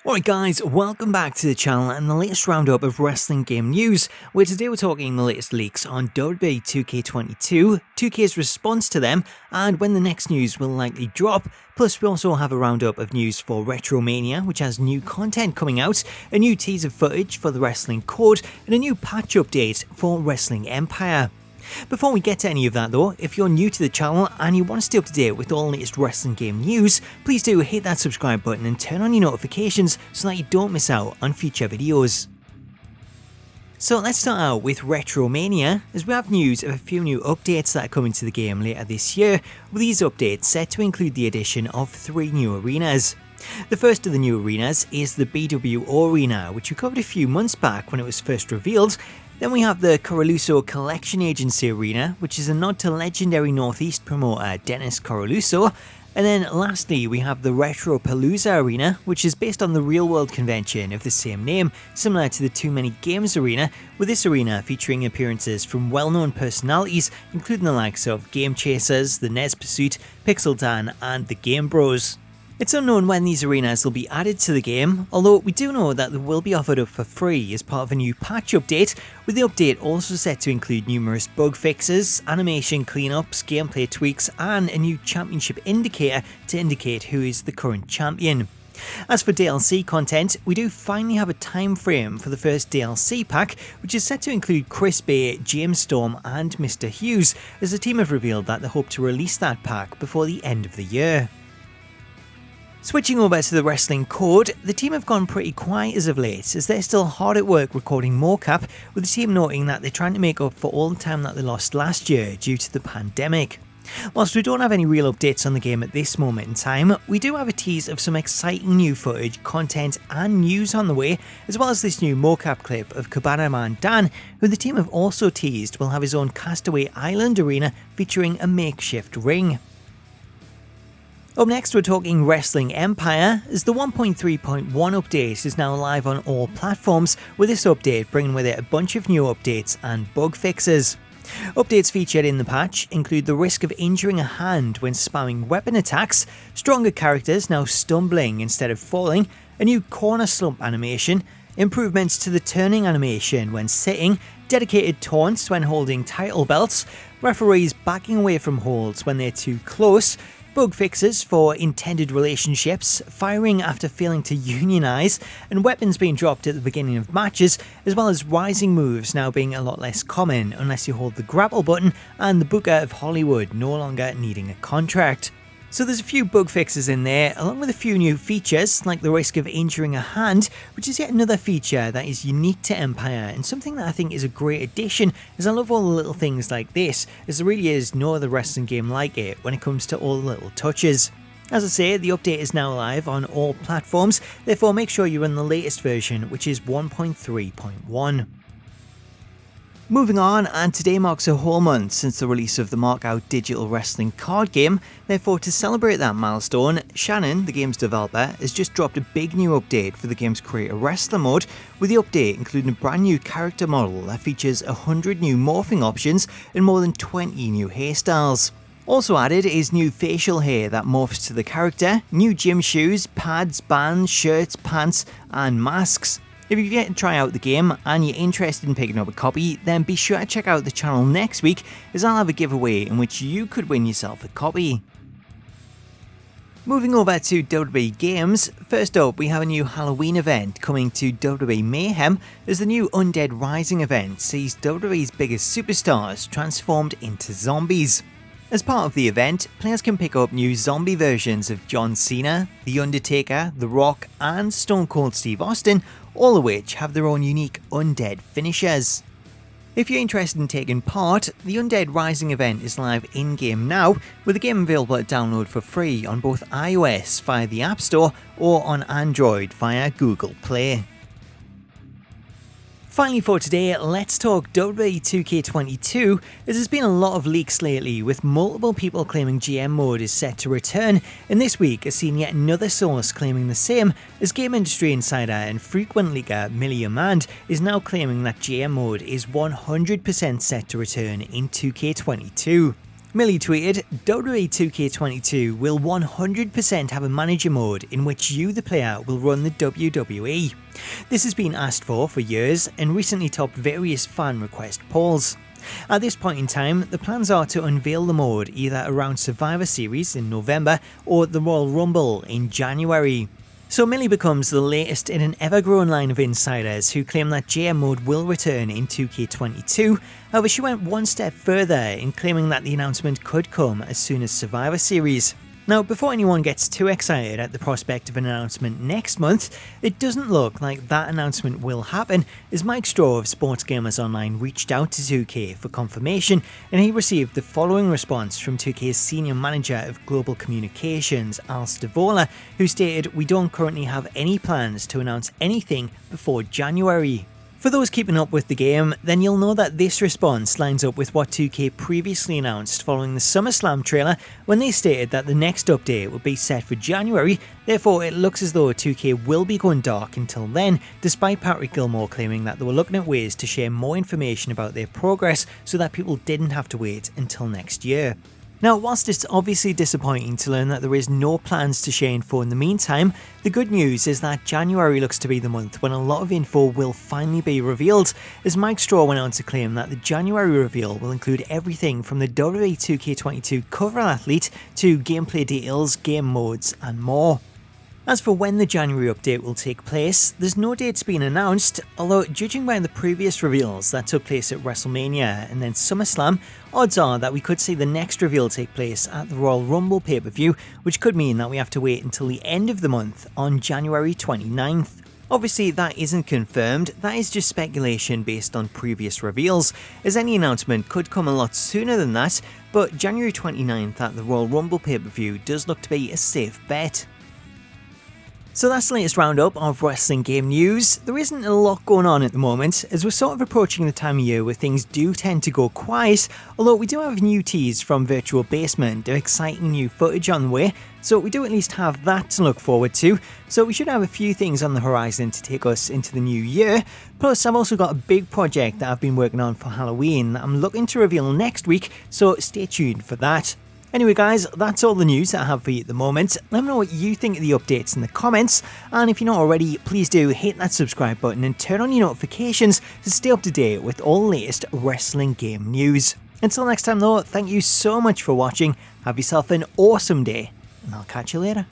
Alright guys, welcome back to the channel and the latest roundup of wrestling game news, where today we're talking the latest leaks on WWE 2K22, 2K's response to them, and when the next news will likely drop. Plus we also have a roundup of news for Retromania, which has new content coming out, a new teaser footage for the Wrestling Code, and a new patch update for Wrestling Empire. Before we get to any of that though, if you're new to the channel and you want to stay up to date with all the latest wrestling game news, please do hit that subscribe button and turn on your notifications so that you don't miss out on future videos. So let's start out with Retromania, as we have news of a few new updates that are coming to the game later this year, with these updates set to include the addition of 3 new arenas. The first of the new arenas is the BWO arena, which we covered a few months back when it was first revealed. Then we have the Coraluso Collection Agency Arena, which is a nod to legendary Northeast promoter Dennis Coraluso. And then lastly we have the Retropalooza Arena, which is based on the real world convention of the same name, similar to the Too Many Games Arena, with this arena featuring appearances from well-known personalities including the likes of Game Chasers, the Nez Pursuit, Pixel Dan and the Game Bros. It's unknown when these arenas will be added to the game, although we do know that they will be offered up for free as part of a new patch update, with the update also set to include numerous bug fixes, animation cleanups, gameplay tweaks and a new championship indicator to indicate who is the current champion. As for DLC content, we do finally have a time frame for the first DLC pack, which is set to include Chris Bay, James Storm and Mr. Hughes, as the team have revealed that they hope to release that pack before the end of the year. Switching over to the Wrestling Code, the team have gone pretty quiet as of late, as they're still hard at work recording mocap, with the team noting that they're trying to make up for all the time that they lost last year due to the pandemic. Whilst we don't have any real updates on the game at this moment in time, we do have a tease of some exciting new footage, content and news on the way, as well as this new mocap clip of Cabana Man Dan, who the team have also teased will have his own Castaway Island arena featuring a makeshift ring. Up next we're talking Wrestling Empire, as the 1.3.1 update is now live on all platforms, with this update bringing with it a bunch of new updates and bug fixes. Updates featured in the patch include the risk of injuring a hand when spamming weapon attacks, stronger characters now stumbling instead of falling, a new corner slump animation, improvements to the turning animation when sitting, dedicated taunts when holding title belts, referees backing away from holds when they're too close, bug fixes for intended relationships, firing after failing to unionize, and weapons being dropped at the beginning of matches, as well as rising moves now being a lot less common unless you hold the grapple button, and the Booker of Hollywood no longer needing a contract. So there's a few bug fixes in there, along with a few new features, like the risk of injuring a hand, which is yet another feature that is unique to Empire, and something that I think is a great addition, as I love all the little things like this, as there really is no other wrestling game like it when it comes to all the little touches. As I say, the update is now live on all platforms, therefore make sure you run the latest version, which is 1.3.1. Moving on, and today marks a whole month since the release of the Markout digital wrestling card game, therefore to celebrate that milestone, Shannon, the game's developer, has just dropped a big new update for the game's Create a Wrestler mode, with the update including a brand new character model that features 100 new morphing options and more than 20 new hairstyles. Also added is new facial hair that morphs to the character, new gym shoes, pads, bands, shirts, pants and masks. If you've yet to try out the game and you're interested in picking up a copy, then be sure to check out the channel next week, as I'll have a giveaway in which you could win yourself a copy. Moving over to WWE games, first up we have a new Halloween event coming to WWE Mayhem, as the new Undead Rising event sees WWE's biggest superstars transformed into zombies. As part of the event, players can pick up new zombie versions of John Cena, The Undertaker, The Rock and Stone Cold Steve Austin, all of which have their own unique undead finishers. If you're interested in taking part, the Undead Rising event is live in-game now, with the game available to download for free on both iOS via the App Store or on Android via Google Play. Finally for today, let's talk WWE 2K22, as there's been a lot of leaks lately, with multiple people claiming GM mode is set to return, and this week has seen yet another source claiming the same, as game industry insider and frequent leaker Millie Amand is now claiming that GM mode is 100% set to return in 2K22. Millie tweeted, WWE 2K22 will 100% have a manager mode in which you, the player, will run the WWE. This has been asked for years and recently topped various fan request polls. At this point in time, the plans are to unveil the mode either around Survivor Series in November or the Royal Rumble in January. So Millie becomes the latest in an ever-growing line of insiders who claim that JM mode will return in 2K22, however she went one step further in claiming that the announcement could come as soon as Survivor Series. Now, before anyone gets too excited at the prospect of an announcement next month, it doesn't look like that announcement will happen, as Mike Straw of Sports Gamers Online reached out to 2K for confirmation, and he received the following response from 2K's Senior Manager of Global Communications, Al Stavola, who stated, "We don't currently have any plans to announce anything before January." For those keeping up with the game, then you'll know that this response lines up with what 2K previously announced following the SummerSlam trailer, when they stated that the next update would be set for January. Therefore, it looks as though 2K will be going dark until then, despite Patrick Gilmore claiming that they were looking at ways to share more information about their progress so that people didn't have to wait until next year. Now, whilst it's obviously disappointing to learn that there is no plans to share info in the meantime, the good news is that January looks to be the month when a lot of info will finally be revealed, as Mike Straw went on to claim that the January reveal will include everything from the WWE 2K22 cover athlete to gameplay details, game modes, and more. As for when the January update will take place, there's no dates being announced, although judging by the previous reveals that took place at WrestleMania and then SummerSlam, odds are that we could see the next reveal take place at the Royal Rumble pay-per-view, which could mean that we have to wait until the end of the month on January 29th. Obviously that isn't confirmed, that is just speculation based on previous reveals, as any announcement could come a lot sooner than that, but January 29th at the Royal Rumble pay-per-view does look to be a safe bet. So that's the latest roundup of wrestling game news. There isn't a lot going on at the moment, as we're sort of approaching the time of year where things do tend to go quiet, although we do have new tease from Virtual Basement of exciting new footage on the way, so we do at least have that to look forward to, so we should have a few things on the horizon to take us into the new year. Plus, I've also got a big project that I've been working on for Halloween that I'm looking to reveal next week, so stay tuned for that. Anyway guys, that's all the news that I have for you at the moment. Let me know what you think of the updates in the comments, and if you're not already, please do hit that subscribe button and turn on your notifications to stay up to date with all the latest wrestling game news. Until next time though, thank you so much for watching, have yourself an awesome day, and I'll catch you later.